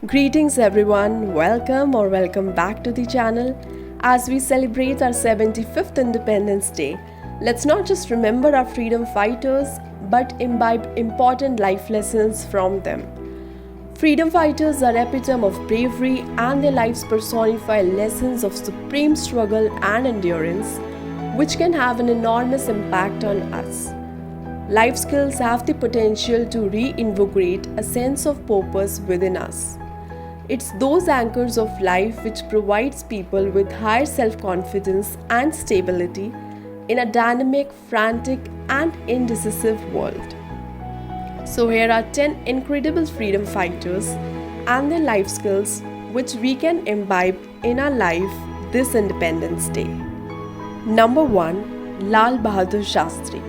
Greetings everyone, welcome back to the channel. As we celebrate our 75th Independence Day, let's not just remember our freedom fighters but imbibe important life lessons from them. Freedom fighters are epitome of bravery and their lives personify lessons of supreme struggle and endurance which can have an enormous impact on us. Life skills have the potential to reinvigorate a sense of purpose within us. It's those anchors of life which provides people with higher self-confidence and stability in a dynamic, frantic and indecisive world. So here are 10 incredible freedom fighters and their life skills which we can imbibe in our life this Independence Day. Number 1. Lal Bahadur Shastri.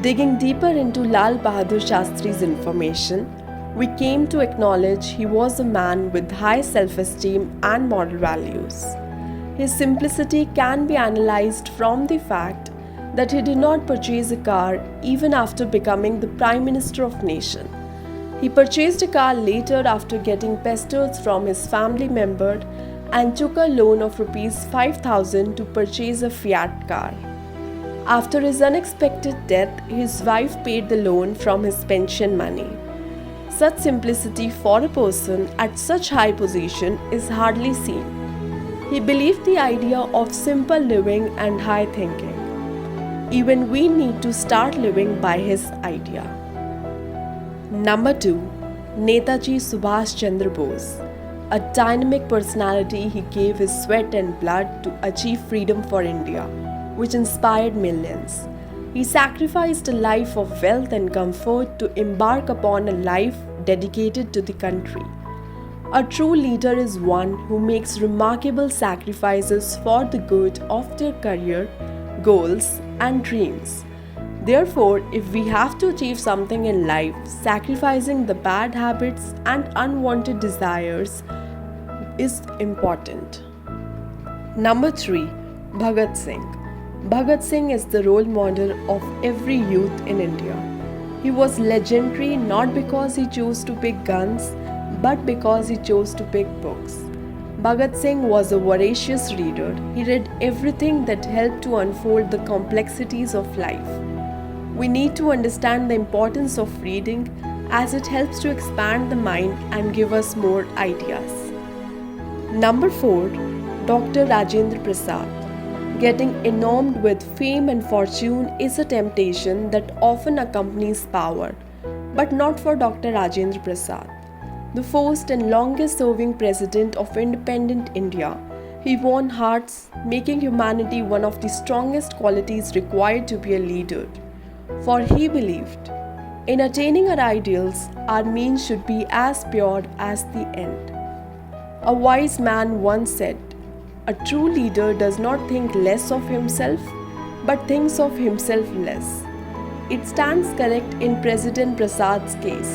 Digging deeper into Lal Bahadur Shastri's information, we came to acknowledge he was a man with high self-esteem and moral values. His simplicity can be analyzed from the fact that he did not purchase a car even after becoming the Prime Minister of nation. He purchased a car later after getting pestered from his family member and took a loan of Rs 5,000 to purchase a Fiat car. After his unexpected death, his wife paid the loan from his pension money. Such simplicity for a person at such high position is hardly seen. He believed the idea of simple living and high thinking. Even we need to start living by his idea. Number 2. Netaji Subhash Chandra Bose. A dynamic personality, he gave his sweat and blood to achieve freedom for India, which inspired millions. He sacrificed a life of wealth and comfort to embark upon a life dedicated to the country. A true leader is one who makes remarkable sacrifices for the good of their career, goals, and dreams. Therefore, if we have to achieve something in life, sacrificing the bad habits and unwanted desires is important. Number 3. Bhagat Singh. Bhagat Singh is the role model of every youth in India. He was legendary not because he chose to pick guns, but because he chose to pick books. Bhagat Singh was a voracious reader. He read everything that helped to unfold the complexities of life. We need to understand the importance of reading as it helps to expand the mind and give us more ideas. Number 4. Dr. Rajendra Prasad. Getting enamored with fame and fortune is a temptation that often accompanies power, but not for Dr. Rajendra Prasad. The first and longest serving president of independent India, he won hearts, making humanity one of the strongest qualities required to be a leader. For he believed, in attaining our ideals, our means should be as pure as the end. A wise man once said, "A true leader does not think less of himself, but thinks of himself less." It stands correct in President Prasad's case.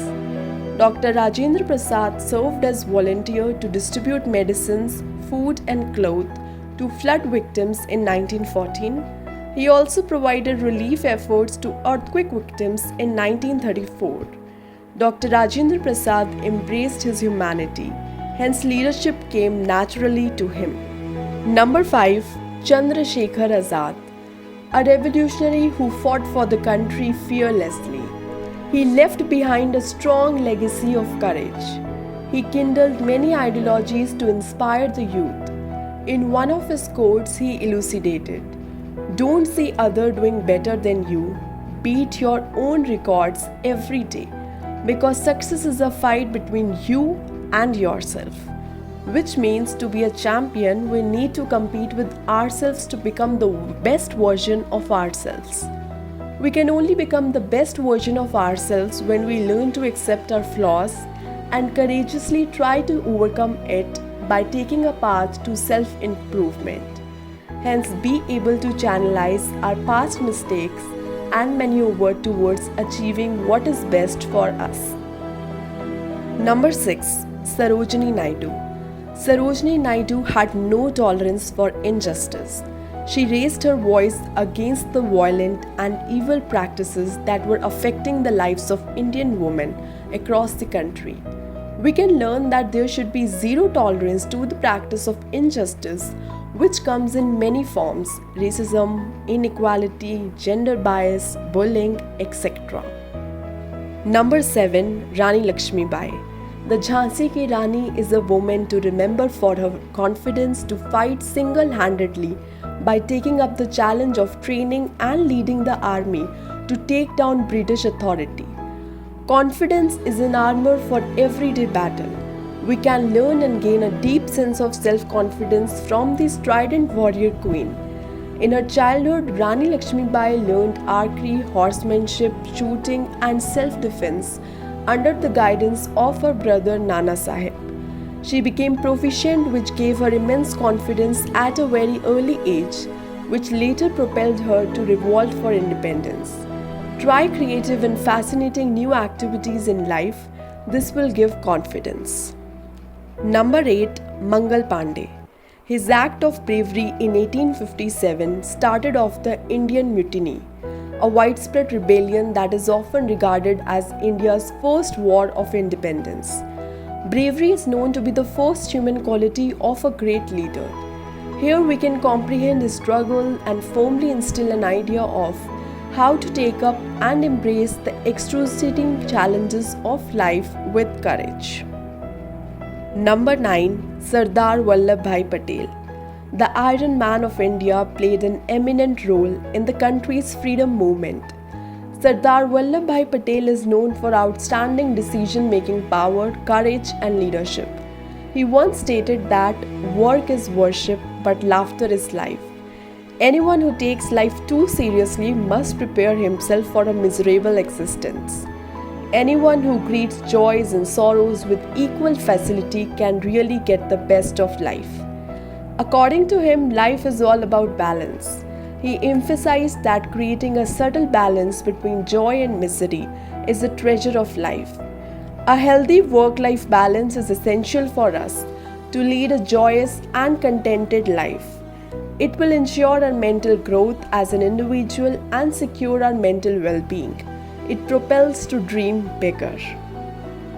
Dr. Rajendra Prasad served as volunteer to distribute medicines, food and clothes to flood victims in 1914. He also provided relief efforts to earthquake victims in 1934. Dr. Rajendra Prasad embraced his humanity, hence leadership came naturally to him. Number 5. Chandrasekhar Azad. A revolutionary who fought for the country fearlessly. He left behind a strong legacy of courage. He kindled many ideologies to inspire the youth. In one of his quotes, he elucidated, "Don't see others doing better than you. Beat your own records every day, because success is a fight between you and yourself." Which means to be a champion, we need to compete with ourselves to become the best version of ourselves. We can only become the best version of ourselves when we learn to accept our flaws and courageously try to overcome it by taking a path to self-improvement. Hence, be able to channelize our past mistakes and maneuver towards achieving what is best for us. Number 6. Sarojini Naidu. Sarojini Naidu had no tolerance for injustice. She raised her voice against the violent and evil practices that were affecting the lives of Indian women across the country. We can learn that there should be zero tolerance to the practice of injustice, which comes in many forms: racism, inequality, gender bias, bullying, etc. Number 7. Rani Lakshmi Bai. The Jhansi Ki Rani is a woman to remember for her confidence to fight single-handedly by taking up the challenge of training and leading the army to take down British authority. Confidence is an armor for everyday battle. We can learn and gain a deep sense of self-confidence from this strident warrior queen. In her childhood, Rani Lakshmi Bai learned archery, horsemanship, shooting, and self-defense under the guidance of her brother Nana Sahib. She became proficient, which gave her immense confidence at a very early age, which later propelled her to revolt for independence. Try creative and fascinating new activities in life. This will give confidence. Number 8. Mangal Pandey. His act of bravery in 1857 started off the Indian Mutiny, a widespread rebellion that is often regarded as India's first war of independence. Bravery is known to be the first human quality of a great leader. Here we can comprehend his struggle and firmly instill an idea of how to take up and embrace the excruciating challenges of life with courage. Number 9. Sardar Vallabhbhai Patel. The Iron Man of India played an eminent role in the country's freedom movement. Sardar Vallabhbhai Patel is known for outstanding decision-making power, courage, and leadership. He once stated that work is worship, but laughter is life. Anyone who takes life too seriously must prepare himself for a miserable existence. Anyone who greets joys and sorrows with equal facility can really get the best of life. According to him, life is all about balance. He emphasized that creating a subtle balance between joy and misery is the treasure of life. A healthy work-life balance is essential for us to lead a joyous and contented life. It will ensure our mental growth as an individual and secure our mental well-being. It propels to dream bigger.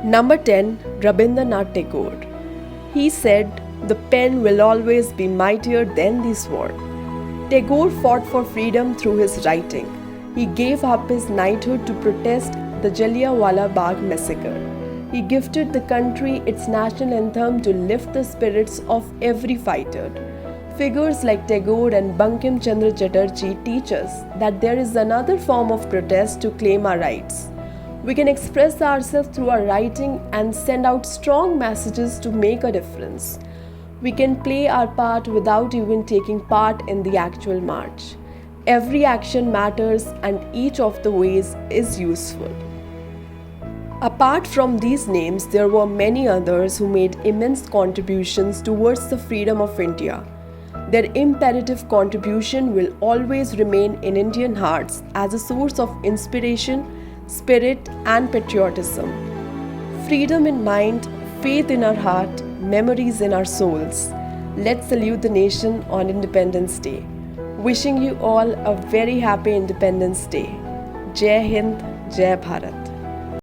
Number 10. Rabindranath Tagore. He said, "The pen will always be mightier than the sword." Tagore fought for freedom through his writing. He gave up his knighthood to protest the Jallianwala Bagh massacre. He gifted the country its national anthem to lift the spirits of every fighter. Figures like Tagore and Bankim Chandra Chatterjee teach us that there is another form of protest to claim our rights. We can express ourselves through our writing and send out strong messages to make a difference. We can play our part without even taking part in the actual march. Every action matters and each of the ways is useful. Apart from these names, there were many others who made immense contributions towards the freedom of India. Their imperative contribution will always remain in Indian hearts as a source of inspiration, spirit, and patriotism. Freedom in mind, faith in our heart, memories in our souls. Let's salute the nation on Independence Day. Wishing you all a very happy Independence Day. Jai Hind, Jai Bharat.